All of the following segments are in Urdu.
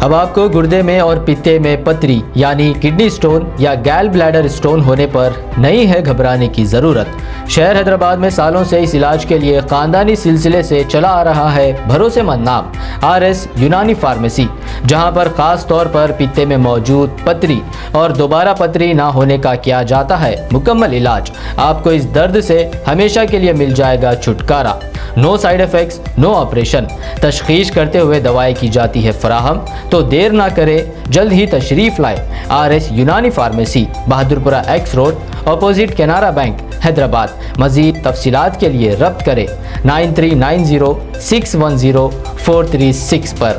اب آپ کو گردے میں اور پتے میں پتری یعنی کڈنی سٹون یا گیل بلیڈر سٹون ہونے پر نہیں ہے گھبرانے کی ضرورت۔ شہر حیدرآباد میں سالوں سے اس علاج کے لیے خاندانی سلسلے سے چلا آ رہا ہے بھروسے مند نام RS یونانی فارمیسی، جہاں پر خاص طور پر پتے میں موجود پتری اور دوبارہ پتری نہ ہونے کا کیا جاتا ہے مکمل علاج۔ آپ کو اس درد سے ہمیشہ کے لیے مل جائے گا چھٹکارا، نو سائیڈ ایفیکٹس، نو آپریشن، تشخیص کرتے ہوئے دوائیں کی جاتی ہے فراہم۔ تو دیر نہ کرے، جلد ہی تشریف لائے RS Unani pharmacy, Bahadurpura X road, opposite Canara bank, Hyderabad. مزید تفصیلات کے لیے ربط کریں 9390610436 پر۔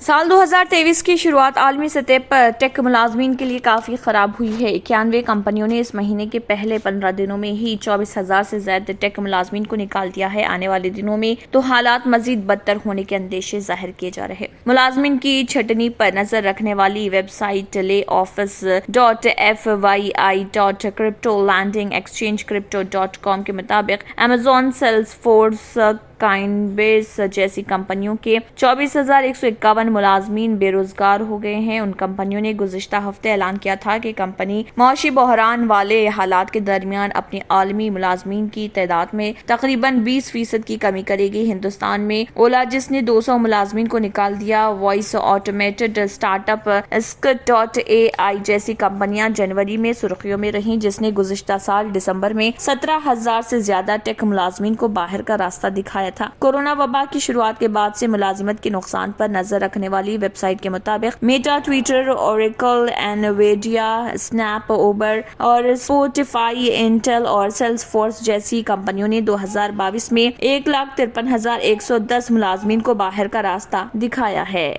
سال 2023 کی شروعات عالمی سطح پر ٹیک ملازمین کے لیے کافی خراب ہوئی ہے۔ 91 کمپنیوں نے اس مہینے کے پہلے 15 دنوں میں ہی 24,000 سے زائد ٹیک ملازمین کو نکال دیا ہے۔ آنے والے دنوں میں تو حالات مزید بدتر ہونے کے اندیشے ظاہر کیے جا رہے ہیں۔ ملازمین کی چھٹنی پر نظر رکھنے والی ویب سائٹ layoffice.fyi.cryptolandingexchange.crypto.com کے مطابق Amazon، Salesforce، کائنبیس جیسی کمپنیوں کے 24,151 ملازمین بے روزگار ہو گئے ہیں۔ ان کمپنیوں نے گزشتہ ہفتے اعلان کیا تھا کہ کمپنی معاشی بحران والے حالات کے درمیان اپنے عالمی ملازمین کی تعداد میں تقریباً 20% کی کمی کرے گی۔ ہندوستان میں اولا، جس نے 200 ملازمین کو نکال دیا، voice automated start up Sk.ai جیسی کمپنیاں جنوری میں سرخیوں میں رہیں، جس نے گزشتہ سال دسمبر میں 17,000 سے زیادہ ٹیک ملازمین کو باہر کا راستہ دکھایا تھا۔ کورونا وبا کی شروعات کے بعد سے ملازمت کے نقصان پر نظر رکھنے والی ویب سائٹ کے مطابق Meta, Twitter, Oracle, Nvidia, Snap, Uber اور اسپوٹیفائی، انٹل اور سیلز فورس جیسی کمپنیوں نے 2022 میں 1,53,110 ملازمین کو باہر کا راستہ دکھایا ہے۔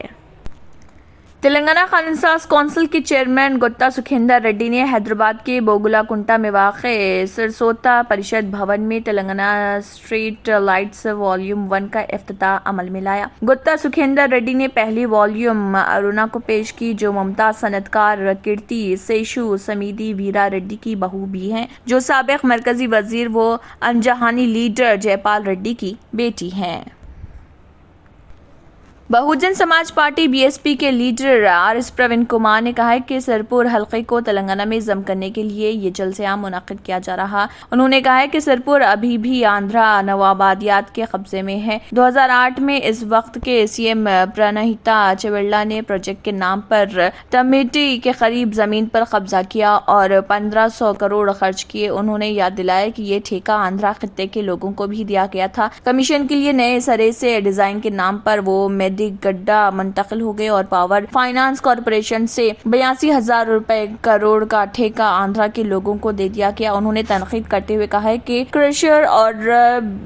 تلنگانہ قانون ساز کونسل کے چیئرمین گتا سکھیندر ریڈی نے حیدرآباد کے بوگلا کنٹا میں واقع سرسوتا پریشد بھون میں تلنگانہ اسٹریٹ لائٹس والیوم 1 کا افتتاح عمل میں لایا۔ گتا سکھیندر ریڈی نے پہلی والیوم ارونا کو پیش کی، جو ممتاز صنعتکار کیرتی سیشو سمیدی ویرا ریڈی کی بہو بھی ہیں، جو سابق مرکزی وزیر و انجہانی لیڈر جے پال ریڈی کی بیٹی ہیں۔ بہوجن سماج پارٹی BSP کے لیڈر RS پروین کمار نے کہا ہے کہ سرپور حلقے کو تلنگانہ میں ضم کرنے کے لیے یہ جلسہ عام منعقد کیا جا رہا۔ انہوں نے کہا ہے کہ سرپور ابھی بھی آندھرا نوآبادیات کے قبضے میں ہے۔ 2008 میں اس وقت کے CM پرانہیتا چویلا نے پروجیکٹ کے نام پر ٹمیٹی کے قریب زمین پر قبضہ کیا اور 1,500 کروڑ خرچ کیے۔ انہوں نے یاد دلایا کہ یہ ٹھیکہ آندھرا خطے کے لوگوں کو بھی دیا گیا تھا۔ کمیشن کے لیے نئے سرے سے ڈیزائن کے نام پر وہ گڈا منتقل ہو گئے اور پاور فائنانس کارپوریشن سے 82,000 کروڑ کا ٹھیکہ آندھرا کے لوگوں کو دے دیا گیا۔ انہوں نے تنقید کرتے ہوئے کہا ہے کہ کریشر اور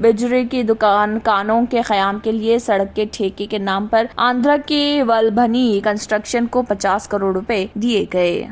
بجری کی دکانوں کے قیام کے لیے سڑک کے ٹھیکے کے نام پر آندھرا کے ولبھنی کنسٹرکشن کو 50 کروڑ روپے دیے گئے۔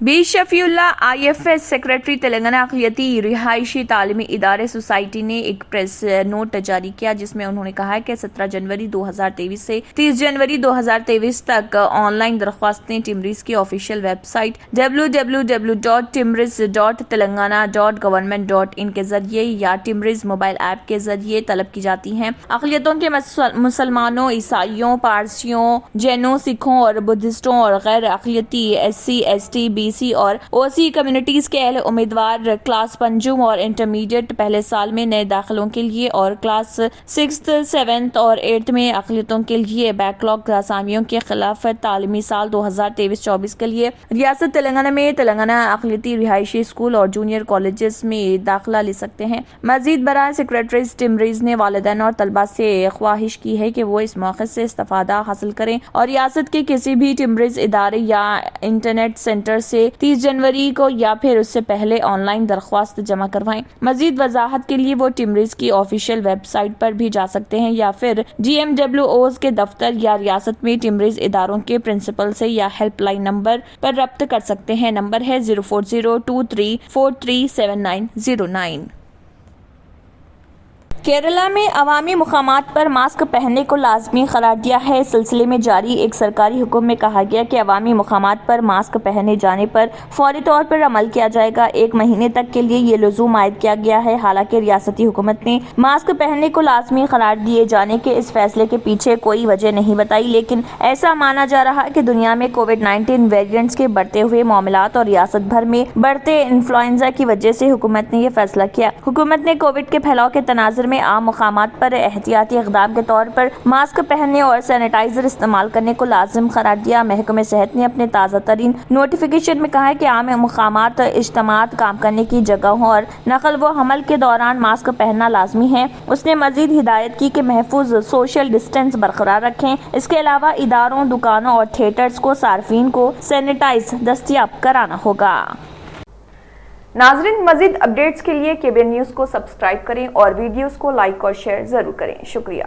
B Shafiullah IFS secretary Telangana اقلیتی رہائشی تعلیمی ادارے سوسائٹی نے ایک پریس نوٹ جاری کیا، جس میں انہوں نے کہا کہ 17 جنوری 2023 سے 30 جنوری 2023 تک آن لائن درخواستیں ٹمریز کی آفیشیل ویب سائٹ www.timriz.telangana.government.in کے ذریعے یا ٹمریز موبائل ایپ کے ذریعے طلب کی جاتی ہیں۔ اقلیتوں کے مسلمانوں، عیسائیوں، پارسیوں، جینوں، سکھوں اور بدھسٹوں اور غیر اقلیتی SC ST BC اور OC کمیونٹیز کے اہل امیدوار کلاس پنجم اور انٹرمیڈیٹ پہلے سال میں نئے داخلوں کے لیے اور کلاس 6th 7th اور 8th میں اقلیتوں کے لیے بیک لاگ اسامیوں کے خلاف تعلیمی سال 2023-24 کے لیے ریاست تلنگانہ میں تلنگانہ اقلیتی رہائشی اسکول اور جونیئر کالجز میں داخلہ لے سکتے ہیں۔ مزید برآں سیکریٹریز ٹمریز نے والدین اور طلباء سے خواہش کی ہے کہ وہ اس موقع سے استفادہ حاصل کریں اور ریاست کے کسی بھی ٹمریز ادارے یا انٹرنیٹ سینٹر سے 30 جنوری کو یا پھر اس سے پہلے آن لائن درخواست جمع کروائیں۔ مزید وضاحت کے لیے وہ ٹمریز کی آفیشیل ویب سائٹ پر بھی جا سکتے ہیں یا پھر GMWOs کے دفتر یا ریاست میں ٹمریز اداروں کے پرنسپل سے یا ہیلپ لائن نمبر پر رابطہ کر سکتے ہیں۔ نمبر ہے 04023437909۔ کیرلا میں عوامی مقامات پر ماسک پہننے کو لازمی قرار دیا ہے۔ اس سلسلے میں جاری ایک سرکاری حکم میں کہا گیا کہ عوامی مقامات پر ماسک پہنے جانے پر فوری طور پر عمل کیا جائے گا۔ 1 مہینے تک کے لیے یہ لزوم عائد کیا گیا ہے۔ حالانکہ ریاستی حکومت نے ماسک پہننے کو لازمی قرار دیے جانے کے اس فیصلے کے پیچھے کوئی وجہ نہیں بتائی، لیکن ایسا مانا جا رہا ہے کہ دنیا میں کووڈ-19 ویریئنٹس کے بڑھتے ہوئے معاملات اور ریاست بھر میں بڑھتے انفلوئنزا کی وجہ سے حکومت نے یہ فیصلہ کیا۔ حکومت نے کووڈ کے پھیلاؤ کے تناظر میں عام مقامات پر احتیاطی اقدام کے طور پر ماسک پہننے اور سینیٹائزر استعمال کرنے کو لازم قرار دیا۔ محکمہ صحت نے اپنے تازہ ترین نوٹیفیکیشن میں کہا ہے کہ عام مقامات، اجتماعات، کام کرنے کی جگہوں اور نقل و حمل کے دوران ماسک پہننا لازمی ہے۔ اس نے مزید ہدایت کی کہ محفوظ سوشل ڈسٹینس برقرار رکھیں۔ اس کے علاوہ اداروں، دکانوں اور تھیٹرز کو صارفین کو سینیٹائز دستیاب کرانا ہوگا۔ ناظرین، مزید اپڈیٹس کے لیے KBN نیوز کو سبسکرائب کریں اور ویڈیوز کو لائک اور شیئر ضرور کریں۔ شکریہ۔